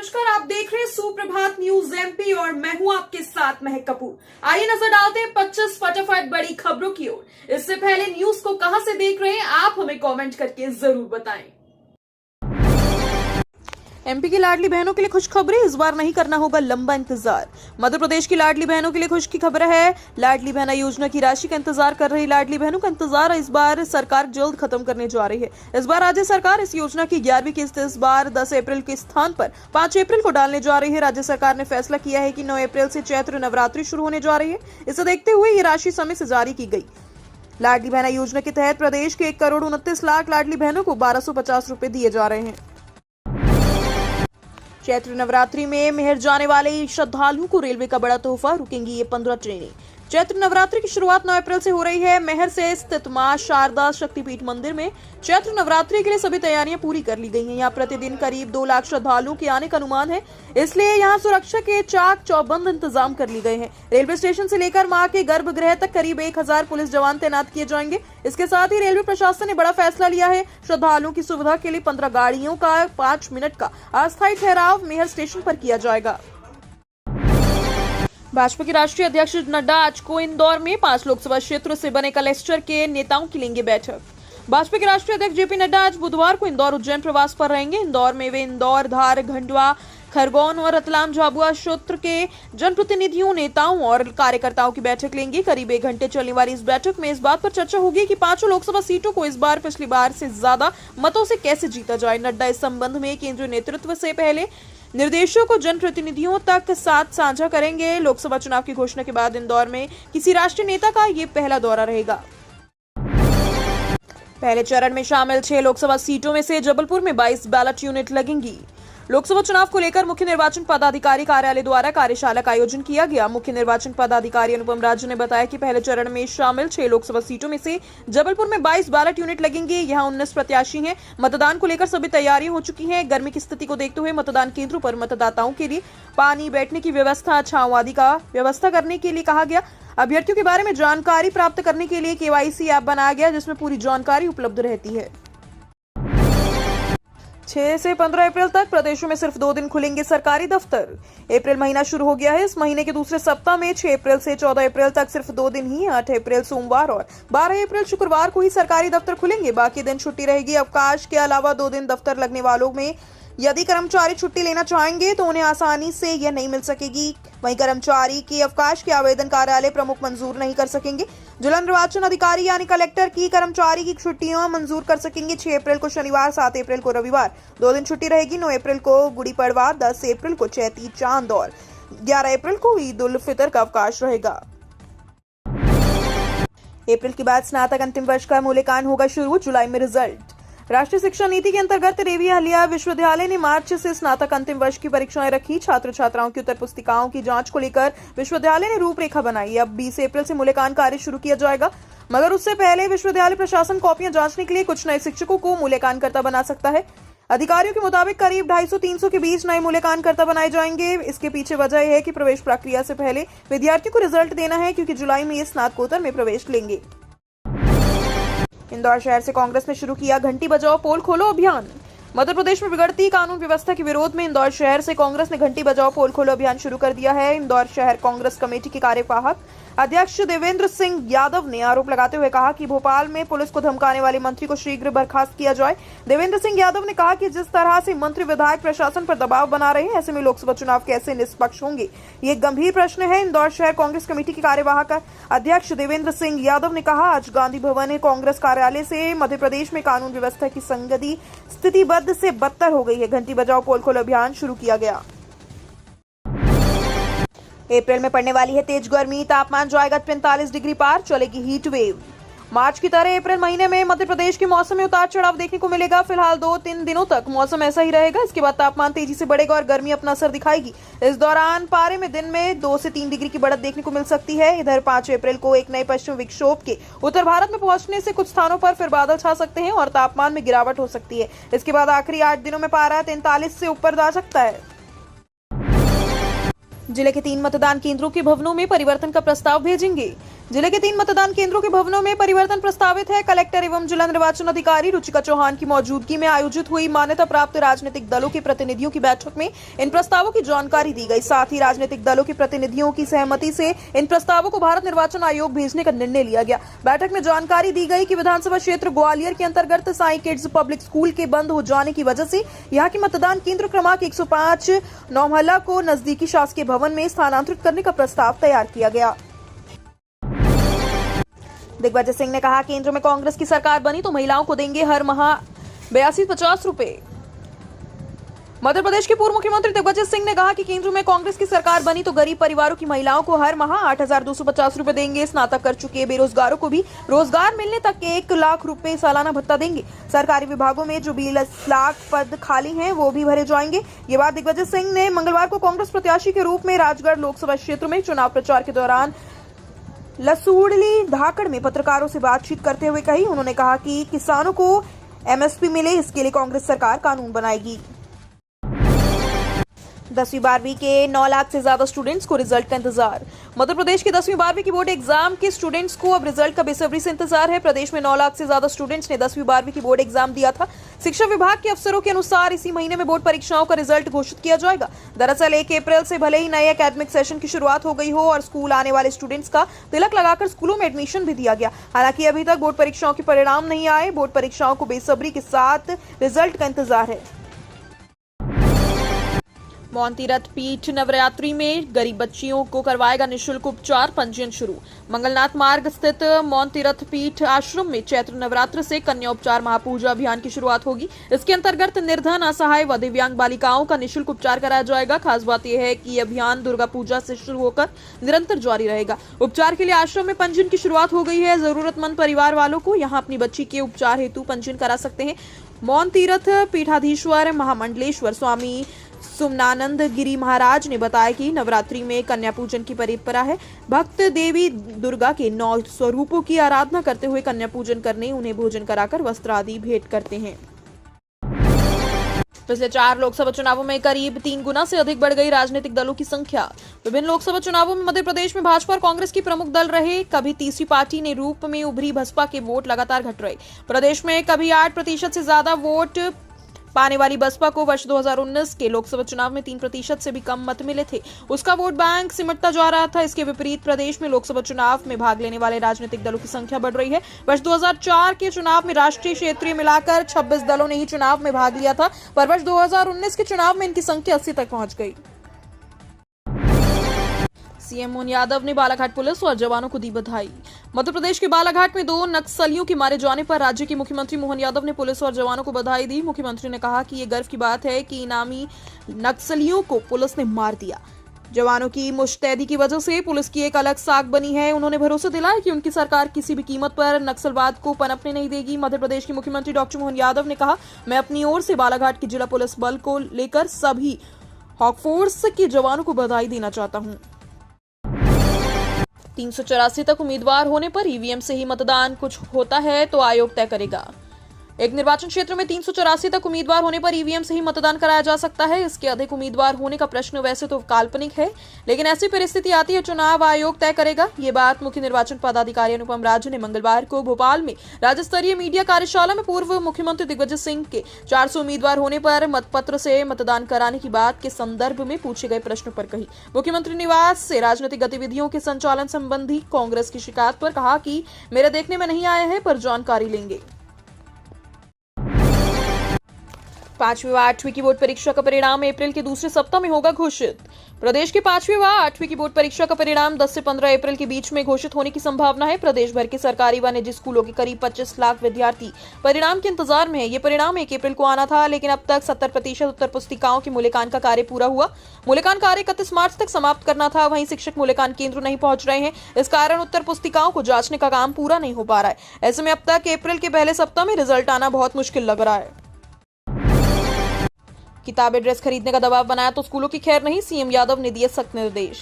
नमस्कार, आप देख रहे हैं सुप्रभात न्यूज एमपी और मैं हूं आपके साथ महक कपूर। आइए नजर डालते हैं 25 फटाफट बड़ी खबरों की ओर। इससे पहले न्यूज को कहां से देख रहे हैं आप हमें कमेंट करके जरूर बताएं। एमपी की लाडली बहनों के लिए खुशखबरी, इस बार नहीं करना होगा लंबा इंतजार। मध्य प्रदेश की लाडली बहनों के लिए खुश की खबर है। लाडली बहना योजना की राशि का इंतजार कर रही लाडली बहनों का इंतजार इस बार सरकार जल्द खत्म करने जा रही है। इस बार राज्य सरकार इस योजना की 11वीं किस्त इस बार 10 अप्रैल के स्थान पर 5 अप्रैल को डालने जा रही है। राज्य सरकार ने फैसला किया है कि 9 अप्रैल से चैत्र नवरात्रि शुरू होने जा रही है। इसे देखते हुए ये राशि समय से जारी की गई। लाडली बहना योजना के तहत प्रदेश के 1,29,00,000 लाडली बहनों को 1,250 रुपए दिए जा रहे हैं। चैत्र नवरात्रि में मेहर जाने वाले श्रद्धालुओं को रेलवे का बड़ा तोहफा, रुकेंगी ये 15 ट्रेनें। चैत्र नवरात्रि की शुरुआत 9 अप्रैल से हो रही है। मेहर से स्थित मां शारदा शक्तिपीठ मंदिर में चैत्र नवरात्रि के लिए सभी तैयारियां पूरी कर ली गई हैं। यहाँ प्रतिदिन करीब 2 लाख श्रद्धालुओं के आने का अनुमान है, इसलिए यहाँ सुरक्षा के चाक चौबंद इंतजाम कर लिए गए हैं। रेलवे स्टेशन से लेकर मां के गर्भगृह तक करीब 1000 पुलिस जवान तैनात किए जाएंगे। इसके साथ ही रेलवे प्रशासन ने बड़ा फैसला लिया है। श्रद्धालुओं की सुविधा के लिए 15 गाड़ियों का 5 मिनट का अस्थायी ठहराव मेहर स्टेशन पर किया जाएगा। भाजपा के राष्ट्रीय अध्यक्ष नड्डा आज को इंदौर में 5 लोकसभा क्षेत्रों से बने क्लस्टर के नेताओं की लेंगे बैठक। भाजपा के राष्ट्रीय अध्यक्ष जेपी नड्डा आज बुधवार को इंदौर उज्जैन प्रवास पर रहेंगे। इंदौर में वे इंदौर, धार, खंडवा, खरगोन और रतलाम झाबुआ क्षेत्र के जनप्रतिनिधियों, नेताओं और कार्यकर्ताओं की बैठक लेंगे। करीब 1 घंटे चलने वाली इस बैठक में इस बात पर चर्चा होगी कि 5 लोकसभा सीटों को इस बार पिछली बार से ज्यादा मतों से कैसे जीता जाए। नड्डा इस संबंध में केंद्रीय नेतृत्व से पहले निर्देशों को जनप्रतिनिधियों तक साथ साझा करेंगे। लोकसभा चुनाव की घोषणा के बाद इंदौर में किसी राष्ट्रीय नेता का ये पहला दौरा रहेगा। पहले चरण में शामिल 6 लोकसभा सीटों में से जबलपुर में 22 बैलेट यूनिट लगेंगी। लोकसभा चुनाव को लेकर मुख्य निर्वाचन पदाधिकारी कार्यालय द्वारा कार्यशाला का आयोजन किया गया। मुख्य निर्वाचन पदाधिकारी अनुपम राजू ने बताया कि पहले चरण में शामिल 6 लोकसभा सीटों में से जबलपुर में 22 बैलेट यूनिट लगेंगे। यहाँ 19 प्रत्याशी हैं। मतदान को लेकर सभी तैयारियां हो चुकी हैं। गर्मी की स्थिति को देखते हुए मतदान केंद्रों पर मतदाताओं के लिए पानी, बैठने की व्यवस्था, छांव आदि का व्यवस्था करने के लिए कहा गया। अभ्यर्थियों के बारे में जानकारी प्राप्त करने के लिए KYC ऐप बनाया गया, जिसमें पूरी जानकारी उपलब्ध रहती है। 6 से 15 अप्रैल तक प्रदेशों में सिर्फ 2 दिन खुलेंगे सरकारी दफ्तर। अप्रैल महीना शुरू हो गया है। इस महीने के दूसरे सप्ताह में 6 अप्रैल से 14 अप्रैल तक सिर्फ 2 दिन ही, 8 अप्रैल सोमवार और 12 अप्रैल शुक्रवार को ही सरकारी दफ्तर खुलेंगे। बाकी दिन छुट्टी रहेगी। अवकाश के अलावा 2 दिन दफ्तर लगने वालों में यदि कर्मचारी छुट्टी लेना चाहेंगे तो उन्हें आसानी से यह नहीं मिल सकेगी। वहीं कर्मचारी के अवकाश के आवेदन कार्यालय प्रमुख मंजूर नहीं कर सकेंगे। जिला निर्वाचन अधिकारी यानी कलेक्टर की कर्मचारी की छुट्टियां मंजूर कर सकेंगे। 6 अप्रैल को शनिवार, 7 अप्रैल को रविवार 2 दिन छुट्टी रहेगी। 9 अप्रैल को गुड़ी पड़वा, 10 अप्रैल को चैती चांद और 11 अप्रैल को ईद उल फितर का अवकाश रहेगा। अप्रैल के बाद स्नातक अंतिम वर्ष का मूल्यांकन होगा शुरू। जुलाई में रिजल्ट। राष्ट्रीय शिक्षा नीति के अंतर्गत रेवी अहिल्या विश्वविद्यालय ने मार्च से स्नातक अंतिम वर्ष की परीक्षाएं रखी। छात्र छात्राओं की उत्तर पुस्तिकाओं की जांच को लेकर विश्वविद्यालय ने रूपरेखा बनाई। अब 20 अप्रैल से मूल्यांकन कार्य शुरू किया जाएगा, मगर उससे पहले विश्वविद्यालय प्रशासन कॉपियां जांचने के लिए कुछ नए शिक्षकों को मूल्यांकनकर्ता बना सकता है। अधिकारियों के मुताबिक करीब 250-300 के बीच नए मूल्यांकनकर्ता बनाए जाएंगे। इसके पीछे वजह यह है कि प्रवेश प्रक्रिया से पहले विद्यार्थियों को रिजल्ट देना है, क्योंकि जुलाई में ये स्नातकोत्तर में प्रवेश लेंगे। इंदौर शहर से कांग्रेस ने शुरू किया घंटी बजाओ पोल खोलो अभियान। मध्य प्रदेश में बिगड़ती कानून व्यवस्था के विरोध में इंदौर शहर से कांग्रेस ने घंटी बजाओ पोल खोलो अभियान शुरू कर दिया है। इंदौर शहर कांग्रेस कमेटी के कार्यवाहक अध्यक्ष देवेंद्र सिंह यादव ने आरोप लगाते हुए कहा कि भोपाल में पुलिस को धमकाने वाले मंत्री को शीघ्र बर्खास्त किया जाए। देवेंद्र सिंह यादव ने कहा कि जिस तरह से मंत्री विधायक प्रशासन पर दबाव बना रहे हैं, ऐसे में लोकसभा चुनाव कैसे निष्पक्ष होंगे, ये एक गंभीर प्रश्न है। इंदौर शहर कांग्रेस कमेटी के कार्यवाहक अध्यक्ष देवेंद्र सिंह यादव ने कहा, आज गांधी भवन कांग्रेस कार्यालय से मध्य प्रदेश में कानून व्यवस्था की संगति स्थिति बद से बदतर हो गई है। घंटी बजाओ पोल खोलो अभियान शुरू किया गया। अप्रैल में पड़ने वाली है तेज गर्मी, तापमान जाएगा 45 डिग्री पार, चलेगी हीट वेव। मार्च की तरह अप्रैल महीने में मध्य प्रदेश के मौसम में उतार चढ़ाव देखने को मिलेगा। फिलहाल 2-3 दिनों तक मौसम ऐसा ही रहेगा। इसके बाद तापमान तेजी से बढ़ेगा और गर्मी अपना असर दिखाएगी। इस दौरान पारे में दिन में 2 से 3 डिग्री की बढ़त देखने को मिल सकती है। इधर 5 अप्रैल को एक नए पश्चिम विक्षोभ के उत्तर भारत में पहुंचने से कुछ स्थानों पर फिर बादल छा सकते हैं और तापमान में गिरावट हो सकती है। इसके बाद आखिरी 8 दिनों में पारा 43 से ऊपर जा सकता है। जिले के 3 मतदान केंद्रों के भवनों में परिवर्तन का प्रस्ताव भेजेंगे। जिले के 3 मतदान केंद्रों के भवनों में परिवर्तन प्रस्तावित है। कलेक्टर एवं जिला निर्वाचन अधिकारी रुचिका चौहान की मौजूदगी में आयोजित हुई मान्यता प्राप्त राजनीतिक दलों के प्रतिनिधियों की बैठक में इन प्रस्तावों की जानकारी दी गई। साथ ही राजनीतिक दलों के प्रतिनिधियों की सहमति से इन प्रस्तावों को भारत निर्वाचन आयोग भेजने का निर्णय लिया गया। बैठक में जानकारी दी गई कि विधानसभा क्षेत्र ग्वालियर के अंतर्गत साई किड्स पब्लिक स्कूल के बंद हो जाने की वजह से यहाँ की मतदान केंद्र क्रमांक 105 नौमहला को नजदीकी शासकीय भवन में स्थानांतरित करने का प्रस्ताव तैयार किया गया। दिग्विजय सिंह ने कहा, केंद्र में कांग्रेस की सरकार बनी तो महिलाओं को देंगे हर माह 8250 रुपए। मध्य प्रदेश के पूर्व मुख्यमंत्री दिग्विजय सिंह ने कहा कि केंद्र में कांग्रेस की सरकार बनी तो गरीब परिवारों की महिलाओं को हर माह 8250 रुपए देंगे। स्नातक कर चुके बेरोजगारों को भी रोजगार मिलने तक 1 लाख रुपए सालाना भत्ता देंगे। सरकारी विभागों में जो 20 लाख पद खाली हैं वो भी भरे जाएंगे। ये बात दिग्विजय सिंह ने मंगलवार को कांग्रेस प्रत्याशी के रूप में राजगढ़ लोकसभा क्षेत्र में चुनाव प्रचार के दौरान लसूड़ली धाकड़ में पत्रकारों से बातचीत करते हुए कही। उन्होंने कहा कि किसानों को एमएसपी मिले, इसके लिए कांग्रेस सरकार कानून बनाएगी। 10वीं 12वीं के 9 लाख से ज्यादा स्टूडेंट्स को रिजल्ट का इंतजार। मध्य प्रदेश के 10वीं 12वीं की बोर्ड एग्जाम के स्टूडेंट्स को अब रिजल्ट का बेसब्री से इंतजार है। प्रदेश में 9 लाख से ज्यादा स्टूडेंट्स ने 10वीं 12वीं की बोर्ड एग्जाम दिया था। शिक्षा विभाग के अफसरों के अनुसार इसी महीने में बोर्ड परीक्षाओं का रिजल्ट घोषित किया जाएगा। दरअसल 1 अप्रैल से भले ही नए एकेडमिक सेशन की शुरुआत हो गई हो और स्कूल आने वाले स्टूडेंट्स का तिलक लगाकर स्कूलों में एडमिशन भी दिया गया। हालांकि अभी तक बोर्ड परीक्षाओं के परिणाम नहीं आए। बोर्ड परीक्षाओं को बेसब्री के साथ रिजल्ट का इंतजार है। मोहनतीरथ पीठ नवरात्रि में गरीब बच्चियों को करवाएगा निःशुल्क उपचार। पंजीयन शुरू। मंगलनाथ मार्ग स्थित मोहनतीरथ पीठ आश्रम में चैत्र नवरात्र से कन्या उपचार महापूजा अभियान की शुरुआत होगी। इसके अंतर्गत निर्धन, असहाय व दिव्यांग बालिकाओं का निःशुल्क उपचार कराया जाएगा। खास बात यह है कि यह अभियान दुर्गा पूजा से शुरू होकर निरंतर जारी रहेगा। उपचार के लिए आश्रम में पंजीयन की शुरुआत हो गई है। जरूरतमंद परिवार वालों को यहाँ अपनी बच्ची के उपचार हेतु पंजीयन करा सकते हैं। मोहनतीरथ पीठाधीश्वर महामंडलेश्वर स्वामी सुमनानंद गिरी महाराज ने बताया कि नवरात्रि में कन्या पूजन की परंपरा है। भक्त देवी दुर्गा के 9 स्वरूपों की आराधना करते हुए कन्या पूजन करने, उन्हें भोजन कराकर वस्त्र आदि भेंट करते हैं। पिछले 4 लोकसभा चुनावों में करीब 3 गुना से अधिक बढ़ गई राजनीतिक दलों की संख्या। विभिन्न लोकसभा चुनावों में मध्य प्रदेश में भाजपा और कांग्रेस की प्रमुख दल रहे। कभी तीसरी पार्टी ने रूप में उभरी बसपा के वोट लगातार घट रहे। प्रदेश में कभी 8% से ज्यादा वोट पाने वाली बसपा को वर्ष 2019 के लोकसभा चुनाव में 3% से भी कम मत मिले थे। उसका वोट बैंक सिमटता जा रहा था। इसके विपरीत प्रदेश में लोकसभा चुनाव में भाग लेने वाले राजनीतिक दलों की संख्या बढ़ रही है। वर्ष 2004 के चुनाव में राष्ट्रीय, क्षेत्रीय मिलाकर 26 दलों ने ही चुनाव में भाग लिया था, पर वर्ष 2019 के चुनाव में इनकी संख्या 80 तक पहुंच गई। सीएम मोहन यादव ने बालाघाट पुलिस और जवानों को दी बधाई। मध्य प्रदेश के बालाघाट में 2 नक्सलियों के मारे जाने पर राज्य के मुख्यमंत्री मोहन यादव ने पुलिस और जवानों को बधाई दी। मुख्यमंत्री ने कहा कि ये गर्व की बात है कि इनामी नक्सलियों को पुलिस ने मार दिया। जवानों की मुस्तैदी की वजह से पुलिस की एक अलग साख बनी है। उन्होंने भरोसा दिलाया कि उनकी सरकार किसी भी कीमत पर नक्सलवाद को पनपने नहीं देगी। मध्य प्रदेश के मुख्यमंत्री डॉक्टर मोहन यादव ने कहा, मैं अपनी ओर से बालाघाट की जिला पुलिस बल को लेकर सभी हॉक फोर्स के जवानों को बधाई देना चाहता हूं। 384 तक उम्मीदवार होने पर ईवीएम से ही मतदान कुछ होता है तो आयोग तय करेगा। एक निर्वाचन क्षेत्र में 384 तक उम्मीदवार होने पर ईवीएम से ही मतदान कराया जा सकता है। इसके अधिक उम्मीदवार होने का प्रश्न वैसे तो काल्पनिक है, लेकिन ऐसी परिस्थिति आती है चुनाव आयोग तय करेगा। ये बात मुख्य निर्वाचन पदाधिकारी अनुपम राजू ने मंगलवार को भोपाल में राज्य स्तरीय मीडिया कार्यशाला में पूर्व मुख्यमंत्री दिग्विजय सिंह के 400 उम्मीदवार होने पर मतपत्र से मतदान कराने की बात के संदर्भ में पूछे गए प्रश्न पर कही। मुख्यमंत्री निवास से राजनीतिक गतिविधियों के संचालन संबंधी कांग्रेस की शिकायत पर कहा कि मेरे देखने में नहीं आया है, पर जानकारी लेंगे। 5वीं व 8वीं की बोर्ड परीक्षा का परिणाम अप्रैल के दूसरे सप्ताह में होगा घोषित। प्रदेश के 5वीं व 8वीं की बोर्ड परीक्षा का परिणाम 10 से 15 अप्रैल के बीच में घोषित होने की संभावना है। प्रदेश भर के सरकारी व निजी स्कूलों के करीब 25 लाख विद्यार्थी परिणाम के इंतजार में है। ये परिणाम 1 अप्रैल को आना था, लेकिन अब तक 70% उत्तर पुस्तिकाओं के मूल्यांकन का कार्य पूरा हुआ। मूल्यांकन कार्य 31 मार्च तक समाप्त करना था। वहीं शिक्षक मूल्यांकन केंद्र नहीं पहुंच रहे हैं। इस कारण उत्तर पुस्तिकाओं को जांचने का काम पूरा नहीं हो पा रहा है। ऐसे में अब तक अप्रैल के पहले सप्ताह में रिजल्ट आना बहुत मुश्किल लग रहा है। किताबें, ड्रेस खरीदने का दबाव बनाया तो स्कूलों की खैर नहीं, सीएम यादव ने दिए सख्त निर्देश।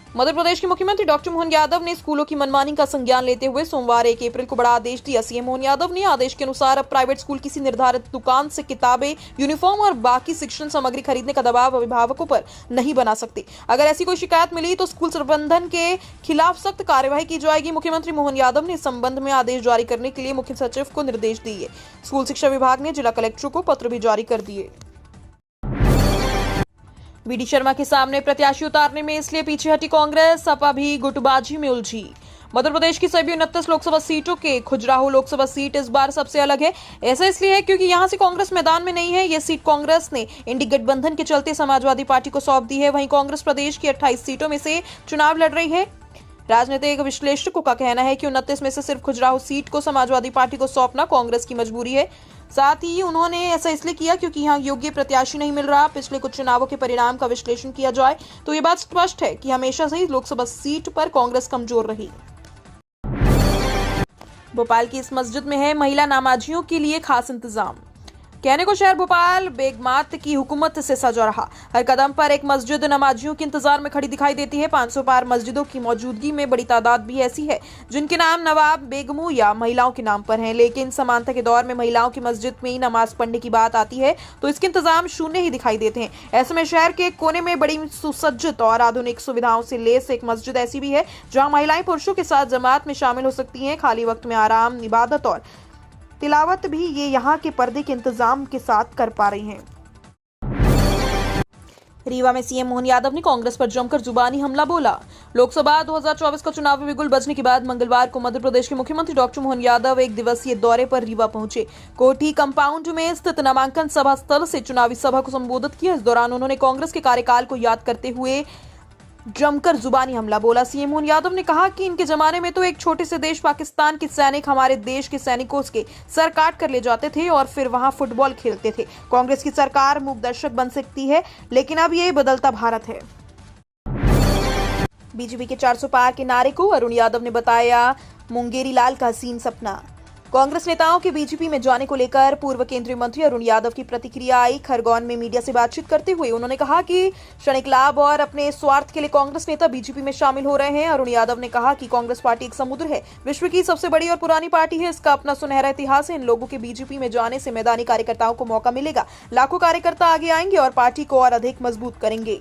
मध्य प्रदेश के मुख्यमंत्री डॉक्टर मोहन यादव ने स्कूलों की मनमानी का संज्ञान लेते हुए सोमवार 1 अप्रैल को बड़ा आदेश दिया। सीएम मोहन यादव ने आदेश के अनुसार अब प्राइवेट स्कूल किसी निर्धारित दुकान से किताबें, यूनिफॉर्म और बाकी शिक्षण सामग्री खरीदने का दबाव अभिभावकों पर नहीं बना सकते। अगर ऐसी कोई शिकायत मिली तो स्कूल प्रबंधन के खिलाफ सख्त कार्यवाही की जाएगी। मुख्यमंत्री मोहन यादव ने इस संबंध में आदेश जारी करने के लिए मुख्य सचिव को निर्देश दिए। स्कूल शिक्षा विभाग ने जिला कलेक्टरों को पत्र भी जारी कर दिए। वीडी शर्मा के सामने प्रत्याशी उतारने में इसलिए पीछे हटी कांग्रेस, सपा भी गुटबाजी में उलझी। मध्य प्रदेश की सभी 29 लोकसभा सीटों के खजुराहो लोकसभा सीट इस बार सबसे अलग है। ऐसा इसलिए है क्योंकि यहां से कांग्रेस मैदान में नहीं है। यह सीट कांग्रेस ने इंडी गठबंधन के चलते समाजवादी पार्टी को सौंप दी है। वहीं कांग्रेस प्रदेश की 28 सीटों में से चुनाव लड़ रही है। राजनीतिक विश्लेषकों का कहना है कि 29 में से सिर्फ खजुराहो सीट को समाजवादी पार्टी को सौंपना कांग्रेस की मजबूरी है। साथ ही उन्होंने ऐसा इसलिए किया क्योंकि यहां योग्य प्रत्याशी नहीं मिल रहा। पिछले कुछ चुनावों के परिणाम का विश्लेषण किया जाए तो ये बात स्पष्ट है कि हमेशा से ही लोकसभा सीट पर कांग्रेस कमजोर रही। भोपाल की इस मस्जिद में है महिला नमाजियों के लिए खास इंतजाम। कहने को शहर भोपाल बेगमात की हुकूमत से सजा रहा। हर कदम पर एक मस्जिद नमाजियों के इंतजार में खड़ी दिखाई देती है। 500 पार मस्जिदों की मौजूदगी में बड़ी तादाद भी ऐसी है जिनके नाम नवाब, बेगमों या महिलाओं के नाम पर हैं। लेकिन समानता के दौर में महिलाओं की मस्जिद में ही नमाज पढ़ने की बात आती है तो इसके इंतजाम शून्य ही दिखाई देते हैं। ऐसे में शहर के एक कोने में बड़ी सुसज्जित और आधुनिक सुविधाओं से लेस एक मस्जिद ऐसी भी है जहाँ महिलाएं पुरुषों के साथ जमात में शामिल हो सकती हैं। खाली वक्त में आराम, इबादत और तिलावत भी ये यहाँ के पर्दे के इंतजाम के साथ कर पा रही हैं। रीवा में सीएम मोहन यादव ने कांग्रेस पर जमकर जुबानी हमला बोला। लोकसभा 2024 का चुनावी बिगुल बजने के बाद मंगलवार को मध्य प्रदेश के मुख्यमंत्री डॉक्टर मोहन यादव एक दिवसीय दौरे पर रीवा पहुंचे। कोठी कंपाउंड में स्थित नामांकन सभा स्थल से चुनावी सभा को संबोधित किया। इस दौरान उन्होंने कांग्रेस के कार्यकाल को याद करते हुए जमकर जुबानी हमला बोला। सीएम मोहन यादव ने कहा कि इनके जमाने में तो एक छोटे से देश पाकिस्तान के सैनिक हमारे देश के सैनिकों के सर काट कर ले जाते थे और फिर वहां फुटबॉल खेलते थे। कांग्रेस की सरकार मूक दर्शक बन सकती है लेकिन अब ये बदलता भारत है। बीजेपी के 400 पार के नारे को अरुण यादव ने बताया मुंगेरी लाल का हसीन सपना। कांग्रेस नेताओं के बीजेपी में जाने को लेकर पूर्व केंद्रीय मंत्री अरुण यादव की प्रतिक्रिया आई। खरगोन में मीडिया से बातचीत करते हुए उन्होंने कहा कि क्षणिक लाभ और अपने स्वार्थ के लिए कांग्रेस नेता बीजेपी में शामिल हो रहे हैं। अरुण यादव ने कहा कि कांग्रेस पार्टी एक समुद्र है, विश्व की सबसे बड़ी और पुरानी पार्टी है। इसका अपना सुनहरा इतिहास है। इन लोगों के बीजेपी में जाने से मैदानी कार्यकर्ताओं को मौका मिलेगा। लाखों कार्यकर्ता आगे आएंगे और पार्टी को और अधिक मजबूत करेंगे।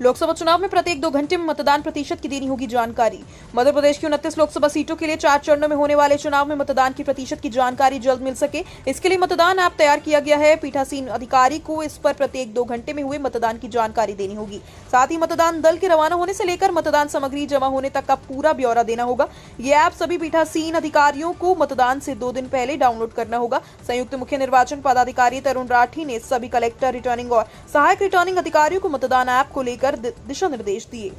लोकसभा चुनाव में प्रत्येक 2 घंटे में मतदान प्रतिशत की देनी होगी जानकारी। मध्य प्रदेश की 29 लोकसभा सीटों के लिए 4 चरणों में होने वाले चुनाव में मतदान की प्रतिशत की जानकारी जल्द मिल सके, इसके लिए मतदान ऐप तैयार किया गया है। पीठासीन अधिकारी को इस पर प्रत्येक 2 घंटे में हुए मतदान की जानकारी देनी होगी। साथ ही मतदान दल के रवाना होने से लेकर मतदान सामग्री जमा होने तक का पूरा ब्यौरा देना होगा। ये ऐप सभी पीठासीन अधिकारियों को मतदान से 2 दिन पहले डाउनलोड करना होगा। संयुक्त मुख्य निर्वाचन पदाधिकारी तरुण राठी ने सभी कलेक्टर, रिटर्निंग और सहायक रिटर्निंग अधिकारियों को मतदान ऐप को लेकर दिशा निर्देश दिए।